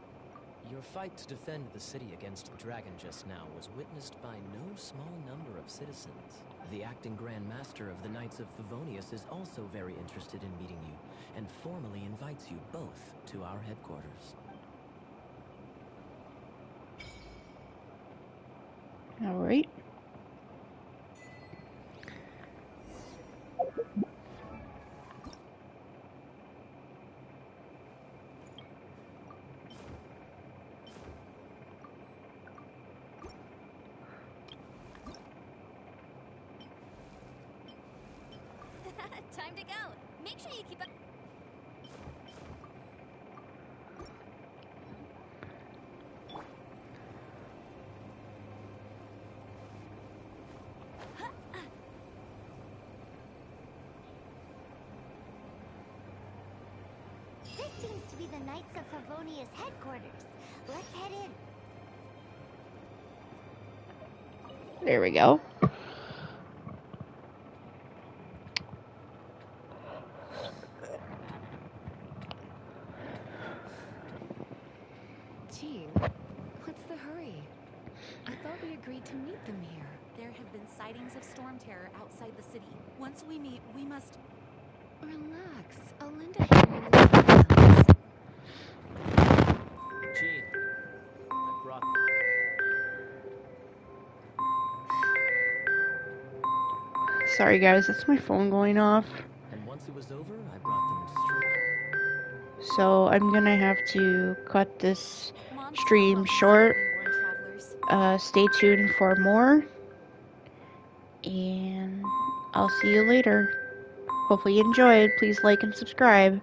Speaker 4: Your fight to defend the city against the dragon just now was witnessed by no small number of citizens. The acting Grand Master of the Knights of Favonius is also very interested in meeting you, and formally invites you both to our headquarters.
Speaker 1: Alright.
Speaker 3: Time to go. Make sure you keep up... This seems to be the Knights of Favonius headquarters. Let's head in.
Speaker 1: There we go.
Speaker 5: Jean, what's the hurry? I thought we agreed to meet them here.
Speaker 2: There have been sightings of storm terror outside the city. Once we meet, we must...
Speaker 5: Relax. I'll lend a hand when we meet.
Speaker 4: Jean, I brought them.
Speaker 1: Sorry guys, that's my phone going off.
Speaker 4: And once it was over, I brought them straight.
Speaker 1: So I'm gonna have to cut this
Speaker 2: Mondstadt
Speaker 1: stream
Speaker 2: welcomes
Speaker 1: short.
Speaker 2: Faerie-born travelers.
Speaker 1: Stay tuned for more. And I'll see you later. Hopefully you enjoyed. Please like and subscribe.